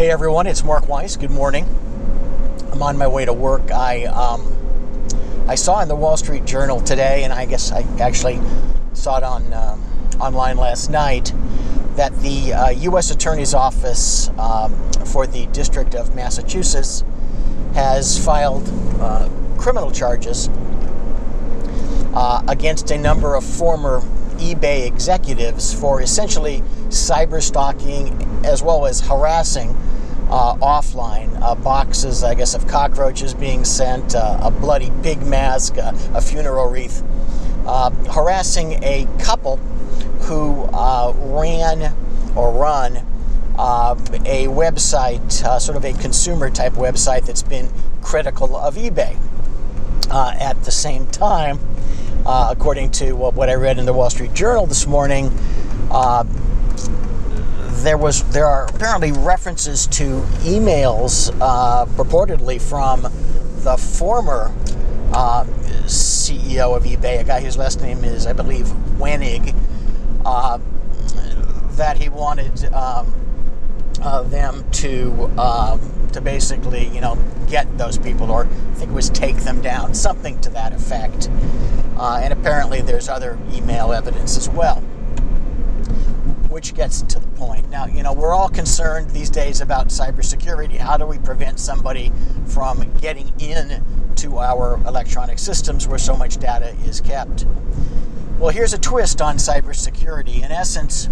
Hey everyone, it's Mark Weiss. Good morning. I'm on my way to work. I saw in the Wall Street Journal today, and I guess I actually saw it on online last night, that the U.S. Attorney's Office for the District of Massachusetts has filed criminal charges against a number of former eBay executives for essentially cyber stalking as well as harassing offline, boxes, I guess, of cockroaches being sent, a bloody pig mask, a funeral wreath, harassing a couple who run a website, sort of a consumer type website that's been critical of eBay. At the same time, according to what I read in the Wall Street Journal this morning, there are apparently references to emails purportedly from the former CEO of eBay, a guy whose last name is, I believe, Wenig, that he wanted them to basically, get those people, or I think it was take them down, something to that effect. And apparently there's other email evidence as well, which gets to the point. Now, we're all concerned these days about cybersecurity. How do we prevent somebody from getting in to our electronic systems where so much data is kept? Well, here's a twist on cybersecurity. In essence,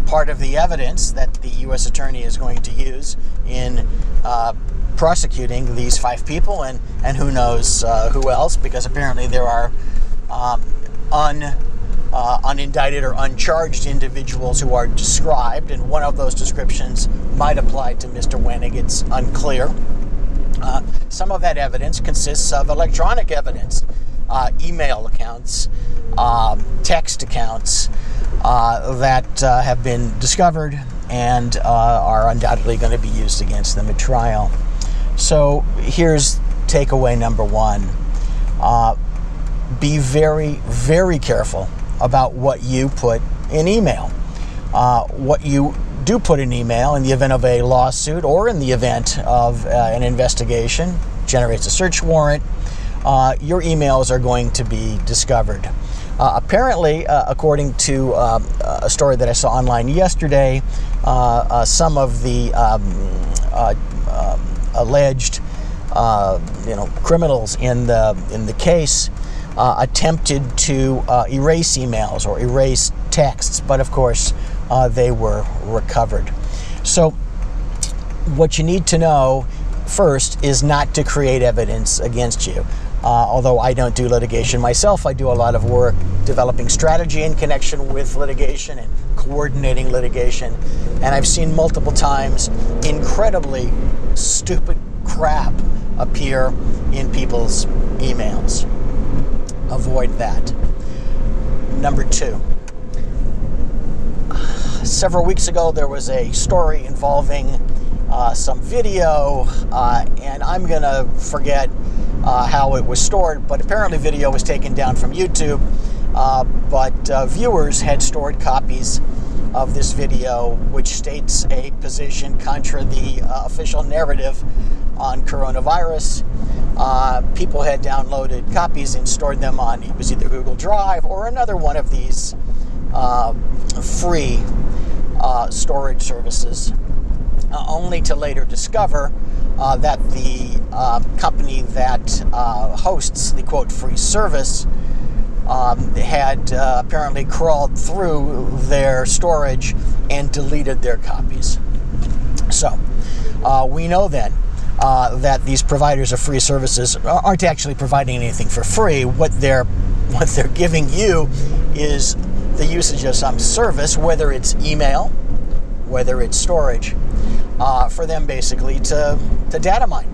part of the evidence that the U.S. Attorney is going to use in prosecuting these 5 people and who knows who else, because apparently there are unindicted or uncharged individuals who are described, and one of those descriptions might apply to Mr. Wenig. It's unclear. Some of that evidence consists of electronic evidence, email accounts, text accounts that have been discovered and are undoubtedly going to be used against them at trial. So here's takeaway number 1. Be very, very careful about what you put in email. What you do put in email in the event of a lawsuit or in the event of an investigation generates a search warrant, your emails are going to be discovered. Apparently, according to a story that I saw online yesterday, some of the alleged criminals in the case attempted to erase emails or erase texts, but of course they were recovered. So what you need to know first is not to create evidence against you. Although I don't do litigation myself, I do a lot of work developing strategy in connection with litigation and coordinating litigation. And I've seen multiple times incredibly stupid crap appear in people's emails. Avoid that. Number 2. Several weeks ago, there was a story involving some video, and I'm going to forget how it was stored, but apparently video was taken down from YouTube, but viewers had stored copies of this video, which states a position contra the official narrative on coronavirus. People had downloaded copies and stored them on, it was either Google Drive or another one of these free storage services, only to later discover that the company that hosts the quote free service had apparently crawled through their storage and deleted their copies. So we know then that these providers of free services aren't actually providing anything for free. What they're giving you is the usage of some service, whether it's email, whether it's storage, for them basically to data mine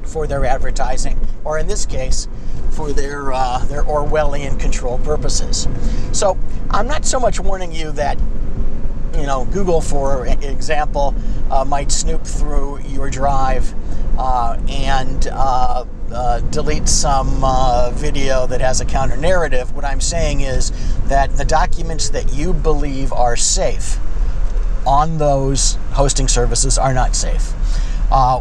for their advertising, or in this case, for their Orwellian control purposes. So I'm not so much warning you that Google, for example, might snoop through your drive and delete some video that has a counter narrative. What I'm saying is that the documents that you believe are safe on those hosting services are not safe.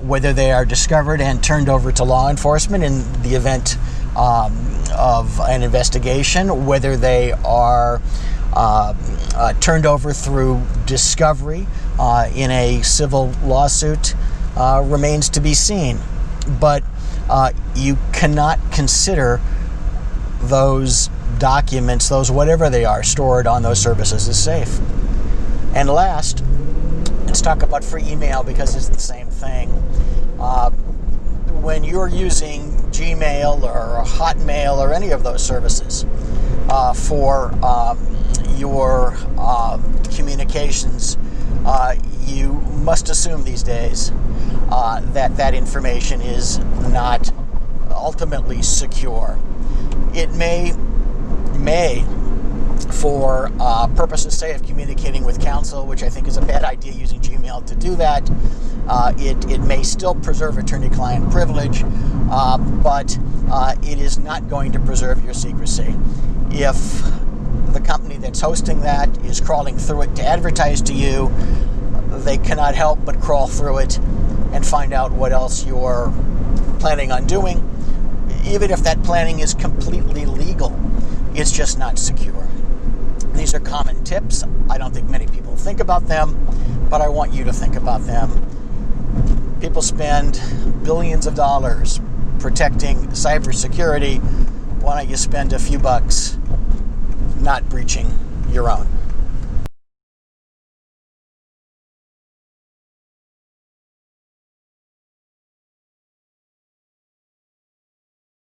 Whether they are discovered and turned over to law enforcement in the event of an investigation, whether they are turned over through discovery in a civil lawsuit, remains to be seen. But you cannot consider those documents, those whatever they are, stored on those services as safe. And last, let's talk about free email, because it's the same thing. When you're using Gmail or Hotmail or any of those services for your communications, you must assume these days that information is not ultimately secure. It may, for purposes, say, of communicating with counsel, which I think is a bad idea using Gmail to do that, it may still preserve attorney-client privilege, but it is not going to preserve your secrecy. If the company that's hosting that is crawling through it to advertise to you, they cannot help but crawl through it and find out what else you're planning on doing. Even if that planning is completely legal, it's just not secure. These are common tips. I don't think many people think about them, but I want you to think about them. People spend billions of dollars protecting cybersecurity. Why don't you spend a few bucks not breaching your own?